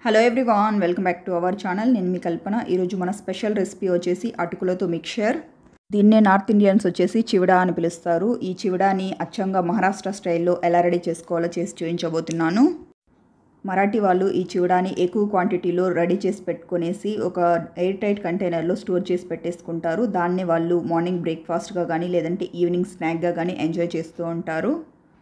Hello everyone, welcome back to our channel. నేను మీ కల్పన. ఈరోజు మన స్పెషల్ రెసిపీ వచ్చేసి అటుకులతో మిక్చర్. దీన్నే నార్త్ ఇండియన్స్ వచ్చేసి చివడా అని పిలుస్తారు. ఈ చివడాని అచ్చంగా మహారాష్ట్ర స్టైల్లో ఎలా రెడీ చేసుకోవాలో చేసి చూపించబోతున్నాను. మరాఠీ వాళ్ళు ఈ చివడాని ఎక్కువ క్వాంటిటీలో రెడీ చేసి పెట్టుకునేసి ఒక ఎయిర్ టైట్ కంటైనర్లో స్టోర్ చేసి పెట్టేసుకుంటారు. దాన్ని వాళ్ళు మార్నింగ్ బ్రేక్ఫాస్ట్గా కానీ లేదంటే ఈవినింగ్ స్నాక్గా కానీ ఎంజాయ్ చేస్తూ ఉంటారు.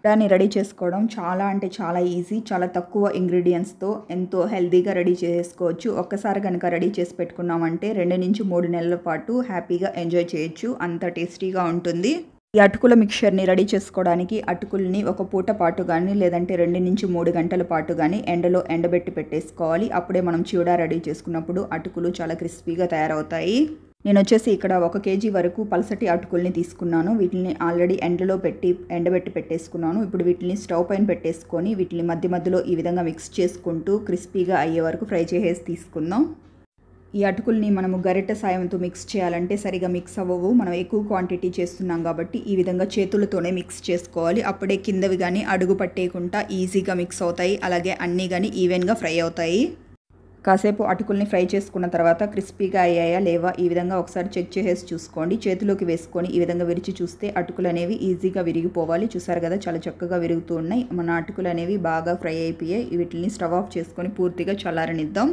దాన్ని రెడీ చేసుకోవడం చాలా అంటే చాలా ఈజీ. చాలా తక్కువ ఇంగ్రీడియంట్స్తో ఎంతో హెల్తీగా రెడీ చేసుకోవచ్చు. ఒక్కసారి కనుక రెడీ చేసి పెట్టుకున్నామంటే 2 నుంచి 3 నెలల పాటు హ్యాపీగా ఎంజాయ్ చేయొచ్చు. అంత టేస్టీగా ఉంటుంది. ఈ అటుకుల మిక్చర్ని రెడీ చేసుకోవడానికి అటుకుల్ని ఒక పూట పాటు కానీ లేదంటే 2 నుంచి 3 గంటల పాటు కానీ ఎండలో ఎండబెట్టి పెట్టేసుకోవాలి. అప్పుడే మనం చివడా రెడీ చేసుకున్నప్పుడు అటుకులు చాలా క్రిస్పీగా తయారవుతాయి. నేను వచ్చేసి ఇక్కడ 1 కేజీ వరకు పలసటి అటుకుల్ని తీసుకున్నాను. వీటిని ఆల్రెడీ ఎండబెట్టి పెట్టేసుకున్నాను. ఇప్పుడు వీటిని స్టవ్ పైన పెట్టేసుకొని వీటిని మధ్య మధ్యలో ఈ విధంగా మిక్స్ చేసుకుంటూ క్రిస్పీగా అయ్యే వరకు ఫ్రై చేసేసి తీసుకుందాం. ఈ అటుకుల్ని మనము గరిటె సాయంతో మిక్స్ చేయాలంటే సరిగా మిక్స్ అవ్వవు. మనం ఎక్కువ క్వాంటిటీ చేస్తున్నాం కాబట్టి ఈ విధంగా చేతులతోనే మిక్స్ చేసుకోవాలి. అప్పుడే కిందవి కానీ అడుగు పట్టేయకుండా ఈజీగా మిక్స్ అవుతాయి. అలాగే అన్నీ కానీ ఈవెన్గా ఫ్రై అవుతాయి. కాసేపు అటుకుల్ని ఫ్రై చేసుకున్న తర్వాత క్రిస్పీగా అయ్యాయా లేవా ఈ విధంగా ఒకసారి చెక్ చేసేసి చూసుకోండి. చేతిలోకి వేసుకొని ఈ విధంగా విరిచి చూస్తే అటుకులు అనేవి ఈజీగా విరిగిపోవాలి. చూసారు కదా, చాలా చక్కగా విరుగుతూ ఉన్నాయి. మన అటుకులు అనేవి బాగా ఫ్రై అయిపోయాయి. వీటిని స్టవ్ ఆఫ్ చేసుకొని పూర్తిగా చల్లారనిద్దాం.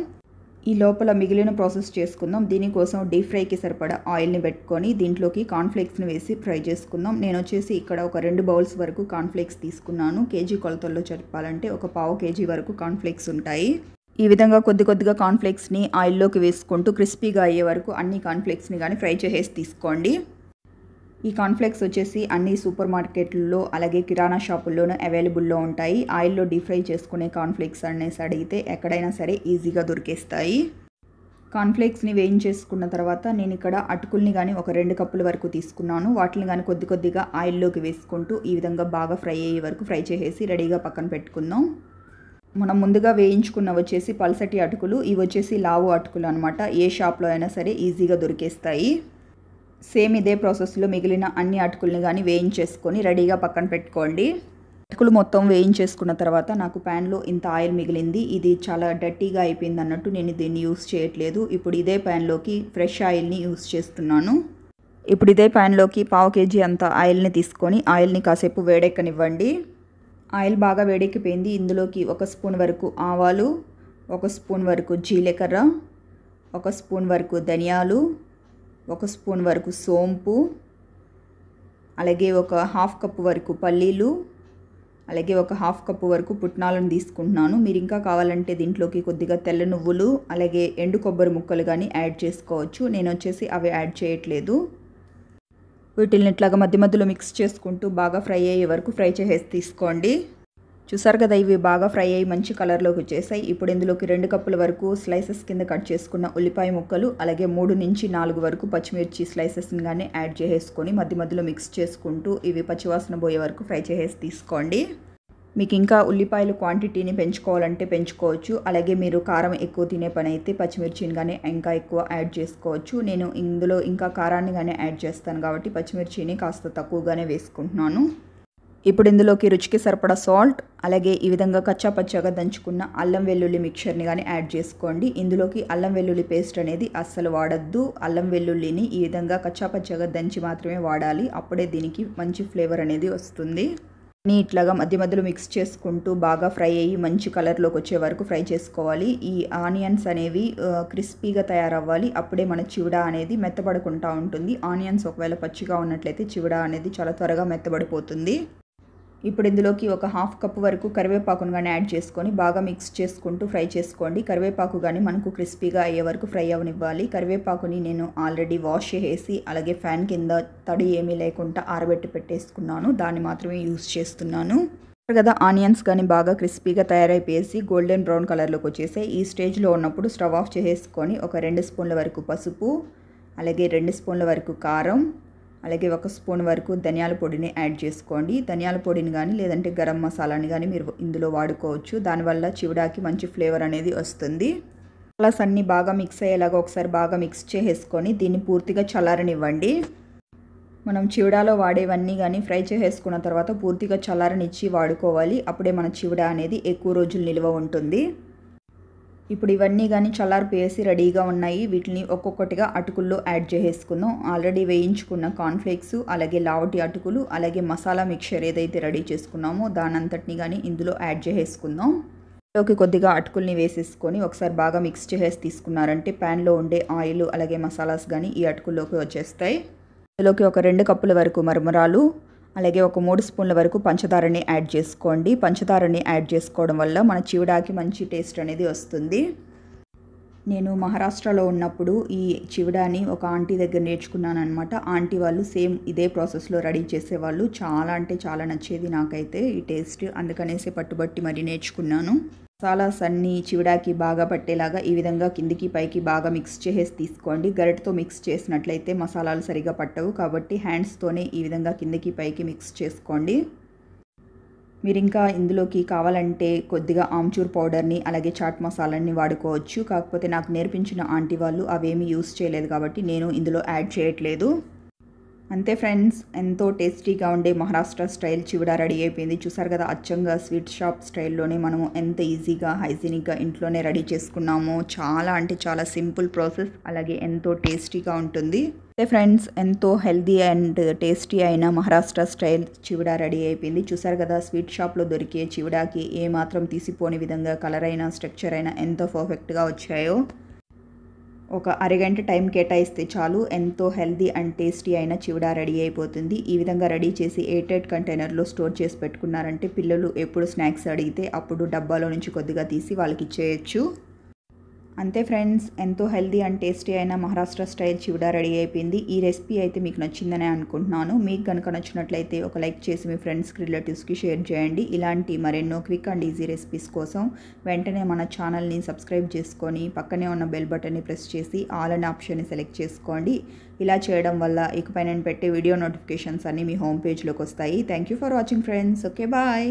ఈ లోపల మిగిలిన ప్రాసెస్ చేసుకుందాం. దీనికోసం డీప్ ఫ్రైకి సరిపడా ఆయిల్ని పెట్టుకొని దీంట్లోకి కార్న్ఫ్లేక్స్ని వేసి ఫ్రై చేసుకుందాం. నేను వచ్చేసి ఇక్కడ ఒక 2 బౌల్స్ వరకు కార్న్ఫ్లేక్స్ తీసుకున్నాను. కేజీ కొలతల్లో చెప్పాలంటే ఒక పావు కేజీ వరకు కార్న్ఫ్లేక్స్ ఉంటాయి. ఈ విధంగా కొద్ది కొద్దిగా కార్న్ఫ్లేక్స్ని ఆయిల్లోకి వేసుకుంటూ క్రిస్పీగా అయ్యే వరకు అన్ని కార్న్ఫ్లేక్స్ని కానీ ఫ్రై చేసేసి తీసుకోండి. ఈ కార్న్ఫ్లేక్స్ వచ్చేసి అన్ని సూపర్ మార్కెట్లలో అలాగే కిరాణా షాపుల్లోనూ అవైలబుల్లో ఉంటాయి. ఆయిల్లో డీప్ ఫ్రై చేసుకునే కార్న్ఫ్లేక్స్ అనేసి అడిగితే ఎక్కడైనా సరే ఈజీగా దొరికేస్తాయి. కార్న్ఫ్లేక్స్ని వేయించేసుకున్న తర్వాత నేను ఇక్కడ అటుకుల్ని కానీ ఒక 2 కప్పుల వరకు తీసుకున్నాను. వాటిని కానీ కొద్ది కొద్దిగా ఆయిల్లోకి వేసుకుంటూ ఈ విధంగా బాగా ఫ్రై అయ్యే వరకు ఫ్రై చేసేసి రెడీగా పక్కన పెట్టుకుందాం. మనం ముందుగా వేయించుకున్న వచ్చేసి పల్సటి అటుకులు, ఇవి వచ్చేసి లావు అటుకులు అనమాట. ఏ షాప్లో అయినా సరే ఈజీగా దొరికేస్తాయి. సేమ్ ఇదే ప్రాసెస్లో మిగిలిన అన్ని అటుకుల్ని కానీ వేయించేసుకొని రెడీగా పక్కన పెట్టుకోండి. అటుకులు మొత్తం వేయించేసుకున్న తర్వాత నాకు ప్యాన్లో ఇంత ఆయిల్ మిగిలింది. ఇది చాలా డర్టీగా అయిపోయింది అన్నట్టు నేను దీన్ని యూస్ చేయట్లేదు. ఇప్పుడు ఇదే ప్యాన్లోకి ఫ్రెష్ ఆయిల్ని యూస్ చేస్తున్నాను. ఇప్పుడు ఇదే ప్యాన్లోకి పావు కేజీ అంత ఆయిల్ని తీసుకొని ఆయిల్ని కాసేపు వేడెక్కనివ్వండి. ఆయిల్ బాగా వేడెక్కిపోయింది. ఇందులోకి 1 స్పూన్ వరకు ఆవాలు, 1 స్పూన్ వరకు జీలకర్ర, 1 స్పూన్ వరకు ధనియాలు, 1 స్పూన్ వరకు సోంపు, అలాగే ఒక హాఫ్ కప్పు వరకు పల్లీలు, అలాగే ఒక హాఫ్ కప్పు వరకు పుట్నాలను తీసుకుంటున్నాను. మీరు ఇంకా కావాలంటే దీంట్లోకి కొద్దిగా తెల్ల నువ్వులు అలాగే ఎండు కొబ్బరి ముక్కలు కానీ యాడ్ చేసుకోవచ్చు. నేను వచ్చేసి అవి యాడ్ చేయట్లేదు. వీటిని ఇట్లాగా మధ్య మధ్యలో మిక్స్ చేసుకుంటూ బాగా ఫ్రై అయ్యే వరకు ఫ్రై చేసేసి తీసుకోండి. చూసారు కదా, ఇవి బాగా ఫ్రై అయ్యి మంచి కలర్లోకి వచ్చేసాయి. ఇప్పుడు ఇందులోకి 2 కప్పుల వరకు స్లైసెస్ కింద కట్ చేసుకున్న ఉల్లిపాయ ముక్కలు అలాగే 3 నుంచి 4 వరకు పచ్చిమిర్చి స్లైసెస్ని కానీ యాడ్ చేసేసుకొని మధ్య మధ్యలో మిక్స్ చేసుకుంటూ ఇవి పచ్చివాసన పోయే వరకు ఫ్రై చేసేసి తీసుకోండి. మీకు ఇంకా ఉల్లిపాయల క్వాంటిటీని పెంచుకోవాలంటే పెంచుకోవచ్చు. అలాగే మీరు కారం ఎక్కువ తినే పని అయితే పచ్చిమిర్చిని కానీ ఇంకా ఎక్కువ యాడ్ చేసుకోవచ్చు. నేను ఇందులో ఇంకా కారాన్ని కానీ యాడ్ చేస్తాను కాబట్టి పచ్చిమిర్చిని కాస్త తక్కువగానే వేసుకుంటున్నాను. ఇప్పుడు ఇందులోకి రుచికి సరిపడా సాల్ట్ అలాగే ఈ విధంగా కచ్చా పచ్చాగా దంచుకున్న అల్లం వెల్లుల్లి మిక్చర్ని కానీ యాడ్ చేసుకోండి. ఇందులోకి అల్లం వెల్లుల్లి పేస్ట్ అనేది అస్సలు వాడద్దు. అల్లం వెల్లుల్లిని ఈ విధంగా కచ్చా పచ్చాగా దంచి మాత్రమే వాడాలి. అప్పుడే దీనికి మంచి ఫ్లేవర్ అనేది వస్తుంది. ఇట్లాగా మధ్య మధ్యలో మిక్స్ చేసుకుంటూ బాగా ఫ్రై అయ్యి మంచి కలర్లోకి వచ్చే వరకు ఫ్రై చేసుకోవాలి. ఈ ఆనియన్స్ అనేవి క్రిస్పీగా తయారవ్వాలి. అప్పుడే మన చివడా అనేది మెత్తబడకుండా ఉంటుంది. ఆనియన్స్ ఒకవేళ పచ్చిగా ఉన్నట్లయితే చివడా అనేది చాలా త్వరగా మెత్తబడిపోతుంది. ఇప్పుడు ఇందులోకి ఒక హాఫ్ కప్ వరకు కరివేపాకును కానీ యాడ్ చేసుకొని బాగా మిక్స్ చేసుకుంటూ ఫ్రై చేసుకోండి. కరివేపాకు కానీ మనకు క్రిస్పీగా అయ్యే వరకు ఫ్రై అవనివ్వాలి. కరివేపాకుని నేను ఆల్రెడీ వాష్ చేసి అలాగే ఫ్యాన్ కింద తడి ఏమీ లేకుండా ఆరబెట్టి పెట్టేసుకున్నాను. దాన్ని మాత్రమే యూస్ చేస్తున్నాను. కదా, ఆనియన్స్ కానీ బాగా క్రిస్పీగా తయారైపోయేసి గోల్డెన్ బ్రౌన్ కలర్లోకి వచ్చేసాయి. ఈ స్టేజ్లో ఉన్నప్పుడు స్టవ్ ఆఫ్ చేసుకొని ఒక 2 స్పూన్ల వరకు పసుపు అలాగే 2 స్పూన్ల వరకు కారం అలాగే 1 స్పూన్ వరకు ధనియాల పొడిని యాడ్ చేసుకోండి. ధనియాల పొడిని కానీ లేదంటే గరం మసాలాని కానీ మీరు ఇందులో వాడుకోవచ్చు. దానివల్ల చివడాకి మంచి ఫ్లేవర్ అనేది వస్తుంది. మసాలాస్ అన్నీ బాగా మిక్స్ అయ్యేలాగా ఒకసారి బాగా మిక్స్ చేసేసుకొని దీన్ని పూర్తిగా చల్లారనివ్వండి. మనం చివడాలో వాడేవన్నీ కానీ ఫ్రై చేసేసుకున్న తర్వాత పూర్తిగా చల్లారనిచ్చి వాడుకోవాలి. అప్పుడే మన చివడా అనేది ఎక్కువ రోజులు నిల్వ ఉంటుంది. ఇప్పుడు ఇవన్నీ కానీ చల్లారిపోయేసి రెడీగా ఉన్నాయి. వీటిని ఒక్కొక్కటిగా అటుకుల్లో యాడ్ చేసేసుకుందాం. ఆల్రెడీ వేయించుకున్న కార్న్‌ఫ్లేక్స్, అలాగే లావటి అటుకులు, అలాగే మసాలా మిక్చర్ ఏదైతే రెడీ చేసుకున్నామో దానంతటిని కానీ ఇందులో యాడ్ చేసేసుకుందాం. ఇందులోకి కొద్దిగా అటుకుల్ని వేసేసుకొని ఒకసారి బాగా మిక్స్ చేసేసి తీసుకున్నారంటే ప్యాన్లో ఉండే ఆయిల్ అలాగే మసాలాస్ కానీ ఈ అటుకుల్లోకి వచ్చేస్తాయి. ఇందులోకి ఒక 2 కప్పుల వరకు మరమరాలు, అలాగే ఒక 3 స్పూన్ల వరకు పంచదారని యాడ్ చేసుకోండి. పంచదారని యాడ్ చేసుకోవడం వల్ల మన చివడాకి మంచి టేస్ట్ అనేది వస్తుంది. నేను మహారాష్ట్రలో ఉన్నప్పుడు ఈ చివడాని ఒక ఆంటీ దగ్గర నేర్చుకున్నాను అనమాట. ఆంటీ వాళ్ళు సేమ్ ఇదే ప్రాసెస్లో రెడీ చేసేవాళ్ళు. చాలా అంటే చాలా నచ్చేది నాకైతే ఈ టేస్ట్. అందుకనేసి పట్టుబట్టి మరి నేర్చుకున్నాను. మసాలాస్ అన్నీ చివడాకి బాగా పట్టేలాగా ఈ విధంగా కిందికి పైకి బాగా మిక్స్ చేసేసి తీసుకోండి. గరిటతో మిక్స్ చేసినట్లయితే మసాలాలు సరిగా పట్టవు. కాబట్టి హ్యాండ్స్తోనే ఈ విధంగా కిందికి పైకి మిక్స్ చేసుకోండి. మీరు ఇంకా ఇందులోకి కావాలంటే కొద్దిగా ఆమ్చూర్ పౌడర్ని అలాగే చాట్ మసాలాని వాడుకోవచ్చు. కాకపోతే నాకు నేర్పించిన ఆంటీ వాళ్ళు అవేమీ యూస్ చేయలేదు కాబట్టి నేను ఇందులో యాడ్ చేయట్లేదు. అంతే ఫ్రెండ్స్, ఎంతో టేస్టీగా ఉండే మహారాష్ట్ర స్టైల్ చివడా రెడీ అయిపోయింది. చూసారు కదా, అచ్చంగా స్వీట్ షాప్ స్టైల్లోనే మనము ఎంత ఈజీగా హైజీనిక్గా ఇంట్లోనే రెడీ చేసుకున్నామో. చాలా అంటే చాలా సింపుల్ ప్రాసెస్, అలాగే ఎంతో టేస్టీగా ఉంటుంది. అంతే ఫ్రెండ్స్, ఎంతో హెల్దీ అండ్ టేస్టీ అయిన మహారాష్ట్ర స్టైల్ చివడా రెడీ అయిపోయింది. చూసారు కదా, స్వీట్ షాప్లో దొరికే చివడాకి ఏమాత్రం తీసిపోని విధంగా కలర్ అయినా స్ట్రక్చర్ అయినా ఎంత పర్ఫెక్ట్గా వచ్చాయో. ఒక అరగంట టైం కేటాయిస్తే చాలు, ఎంతో హెల్దీ అండ్ టేస్టీ అయిన చివడా రెడీ అయిపోతుంది. ఈ విధంగా రెడీ చేసి ఎయిర్టైట్ కంటైనర్లో స్టోర్ చేసి పెట్టుకున్నారంటే పిల్లలు ఎప్పుడు స్నాక్స్ అడిగితే అప్పుడు డబ్బాలో నుంచి కొద్దిగా తీసి వాళ్ళకి ఇచ్చేయచ్చు. అంతే ఫ్రెండ్స్, ఎంతో హెల్దీ అండ్ టేస్టీ అయిన మహారాష్ట్ర స్టైల్ చివడా రెడీ అయిపోయింది. ఈ రెసిపీ అయితే మీకు నచ్చిందనే అనుకుంటున్నాను. మీకు కనుక నచ్చినట్లయితే ఒక లైక్ చేసి మీ ఫ్రెండ్స్కి, రిలేటివ్స్కి షేర్ చేయండి. ఇలాంటి మరెన్నో క్విక్ అండ్ ఈజీ రెసిపీస్ కోసం వెంటనే మన ఛానల్ని సబ్స్క్రైబ్ చేసుకొని పక్కనే ఉన్న బెల్ బటన్ని ప్రెస్ చేసి ఆల్ అనే ఆప్షన్ని సెలెక్ట్ చేసుకోండి. ఇలా చేయడం వల్ల ఇకపై నేను పెట్టే వీడియో నోటిఫికేషన్స్ అన్నీ మీ హోమ్ పేజ్లోకి వస్తాయి. Thank you for watching friends. Okay, bye.